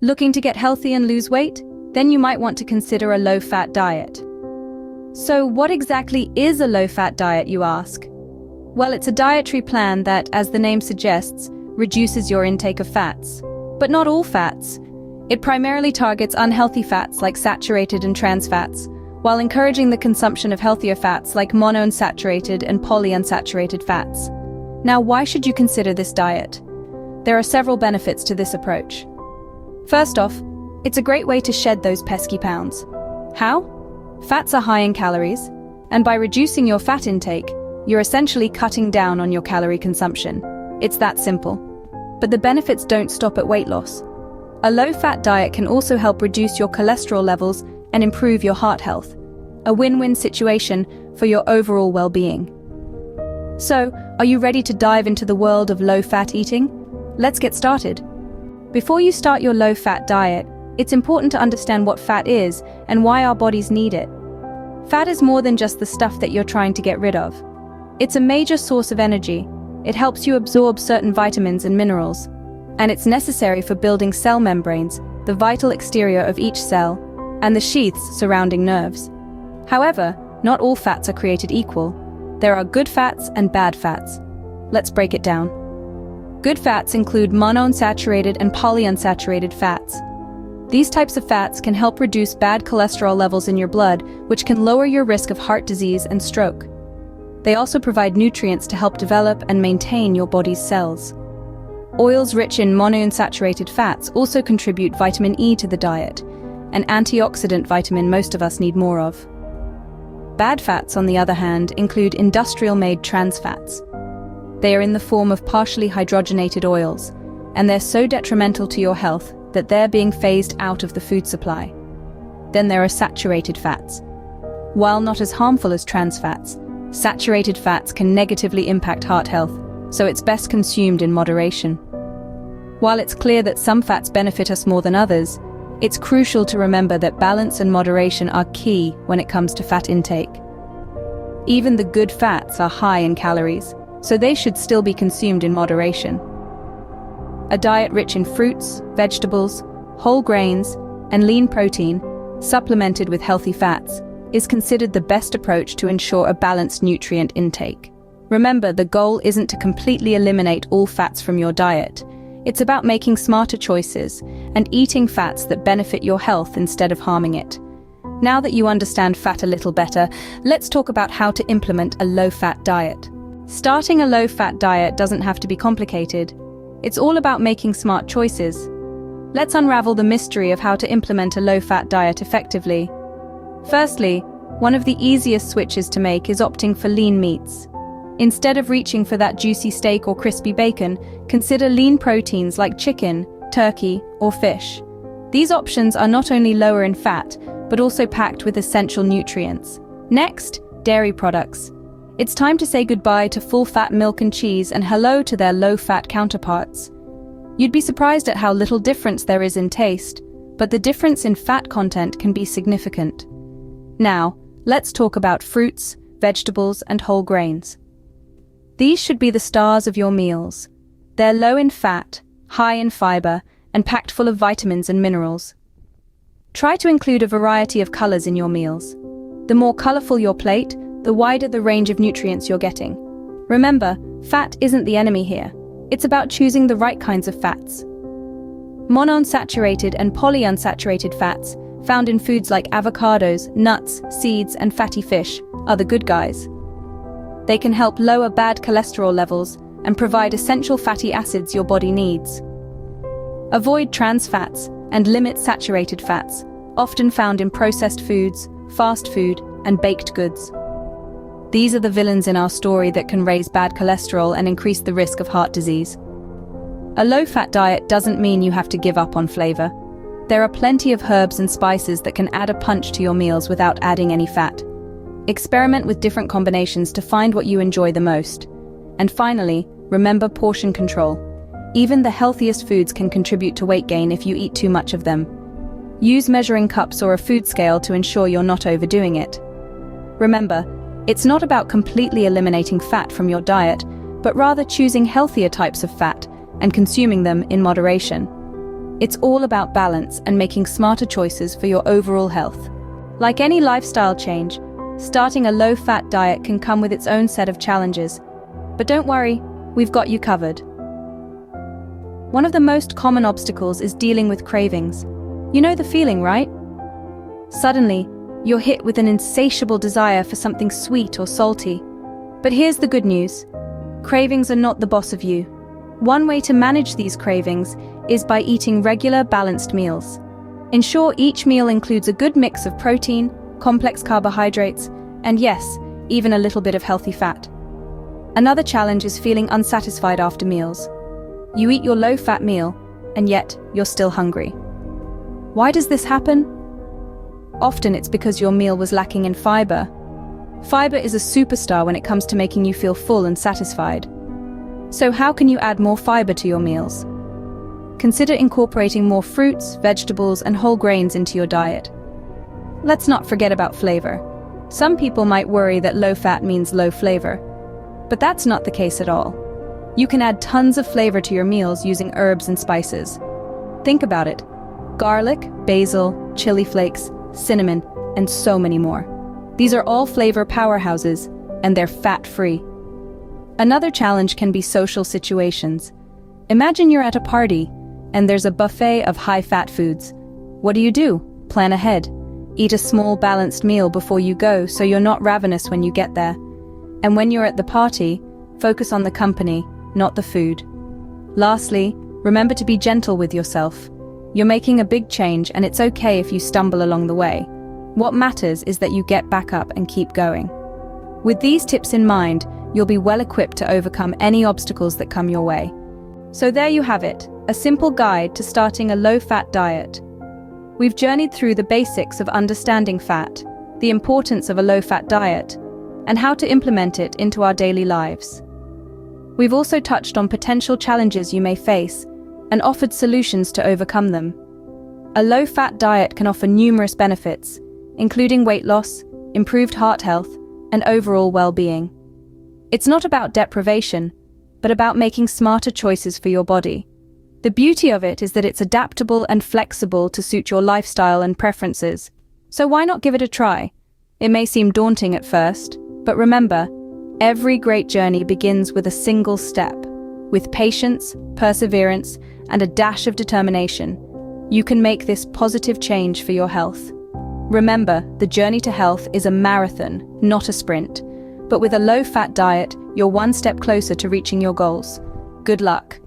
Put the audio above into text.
Looking to get healthy and lose weight? Then you might want to consider a low-fat diet. So what exactly is a low-fat diet, you ask? Well, it's a dietary plan that, as the name suggests, reduces your intake of fats. But not all fats. It primarily targets unhealthy fats like saturated and trans fats, while encouraging the consumption of healthier fats like monounsaturated and polyunsaturated fats. Now, why should you consider this diet? There are several benefits to this approach. First off, it's a great way to shed those pesky pounds. How? Fats are high in calories, and by reducing your fat intake, you're essentially cutting down on your calorie consumption. It's that simple. But the benefits don't stop at weight loss. A low-fat diet can also help reduce your cholesterol levels and improve your heart health. A win-win situation for your overall well-being. So, are you ready to dive into the world of low-fat eating? Let's get started. Before you start your low-fat diet, it's important to understand what fat is and why our bodies need it. Fat is more than just the stuff that you're trying to get rid of. It's a major source of energy. It helps you absorb certain vitamins and minerals. And it's necessary for building cell membranes, the vital exterior of each cell, and the sheaths surrounding nerves. However, not all fats are created equal. There are good fats and bad fats. Let's break it down. Good fats include monounsaturated and polyunsaturated fats. These types of fats can help reduce bad cholesterol levels in your blood, which can lower your risk of heart disease and stroke. They also provide nutrients to help develop and maintain your body's cells. Oils rich in monounsaturated fats also contribute vitamin E to the diet, an antioxidant vitamin most of us need more of. Bad fats, on the other hand, include industrial-made trans fats. They are in the form of partially hydrogenated oils, and they're so detrimental to your health that they're being phased out of the food supply. Then there are saturated fats. While not as harmful as trans fats, saturated fats can negatively impact heart health, so it's best consumed in moderation. While it's clear that some fats benefit us more than others, it's crucial to remember that balance and moderation are key when it comes to fat intake. Even the good fats are high in calories, so they should still be consumed in moderation. A diet rich in fruits, vegetables, whole grains, and lean protein, supplemented with healthy fats, is considered the best approach to ensure a balanced nutrient intake. Remember, the goal isn't to completely eliminate all fats from your diet. It's about making smarter choices and eating fats that benefit your health instead of harming it. Now that you understand fat a little better, let's talk about how to implement a low-fat diet. Starting a low-fat diet doesn't have to be complicated. It's all about making smart choices. Let's unravel the mystery of how to implement a low-fat diet effectively. Firstly, one of the easiest switches to make is opting for lean meats. Instead of reaching for that juicy steak or crispy bacon, consider lean proteins like chicken, turkey, or fish. These options are not only lower in fat, but also packed with essential nutrients. Next, dairy products. It's time to say goodbye to full-fat milk and cheese and hello to their low-fat counterparts. You'd be surprised at how little difference there is in taste, but the difference in fat content can be significant. Now, let's talk about fruits, vegetables, and whole grains. These should be the stars of your meals. They're low in fat, high in fiber, and packed full of vitamins and minerals. Try to include a variety of colors in your meals. The more colorful your plate, the wider the range of nutrients you're getting. Remember, fat isn't the enemy here. It's about choosing the right kinds of fats. Monounsaturated and polyunsaturated fats, found in foods like avocados, nuts, seeds, and fatty fish, are the good guys. They can help lower bad cholesterol levels and provide essential fatty acids your body needs. Avoid trans fats and limit saturated fats, often found in processed foods, fast food, and baked goods. These are the villains in our story that can raise bad cholesterol and increase the risk of heart disease. A low-fat diet doesn't mean you have to give up on flavor. There are plenty of herbs and spices that can add a punch to your meals without adding any fat. Experiment with different combinations to find what you enjoy the most. And finally, remember portion control. Even the healthiest foods can contribute to weight gain if you eat too much of them. Use measuring cups or a food scale to ensure you're not overdoing it. Remember, it's not about completely eliminating fat from your diet, but rather choosing healthier types of fat and consuming them in moderation. It's all about balance and making smarter choices for your overall health. Like any lifestyle change, starting a low-fat diet can come with its own set of challenges. But don't worry, we've got you covered. One of the most common obstacles is dealing with cravings. You know the feeling, right? Suddenly, you're hit with an insatiable desire for something sweet or salty. But here's the good news. Cravings are not the boss of you. One way to manage these cravings is by eating regular, balanced meals. Ensure each meal includes a good mix of protein, complex carbohydrates, and yes, even a little bit of healthy fat. Another challenge is feeling unsatisfied after meals. You eat your low-fat meal, and yet you're still hungry. Why does this happen? Often it's because your meal was lacking in fiber. Fiber is a superstar when it comes to making you feel full and satisfied. So how can you add more fiber to your meals? Consider incorporating more fruits, vegetables, and whole grains into your diet. Let's not forget about flavor. Some people might worry that low-fat means low flavor, but that's not the case at all. You can add tons of flavor to your meals using herbs and spices. Think about it. Garlic, basil, chili flakes, cinnamon, and so many more. These are all flavor powerhouses, and they're fat-free. Another challenge can be social situations. Imagine you're at a party, and there's a buffet of high-fat foods. What do? Plan ahead. Eat a small, balanced meal before you go so you're not ravenous when you get there. And when you're at the party, focus on the company, not the food. Lastly, remember to be gentle with yourself. You're making a big change, and it's okay if you stumble along the way. What matters is that you get back up and keep going. With these tips in mind, you'll be well equipped to overcome any obstacles that come your way. So there you have it, a simple guide to starting a low-fat diet. We've journeyed through the basics of understanding fat, the importance of a low-fat diet, and how to implement it into our daily lives. We've also touched on potential challenges you may face and offered solutions to overcome them. A low-fat diet can offer numerous benefits, including weight loss, improved heart health, and overall well-being. It's not about deprivation, but about making smarter choices for your body. The beauty of it is that it's adaptable and flexible to suit your lifestyle and preferences. So why not give it a try? It may seem daunting at first, but remember, every great journey begins with a single step. With patience, perseverance, and a dash of determination, you can make this positive change for your health. Remember, the journey to health is a marathon, not a sprint. But with a low-fat diet, you're one step closer to reaching your goals. Good luck.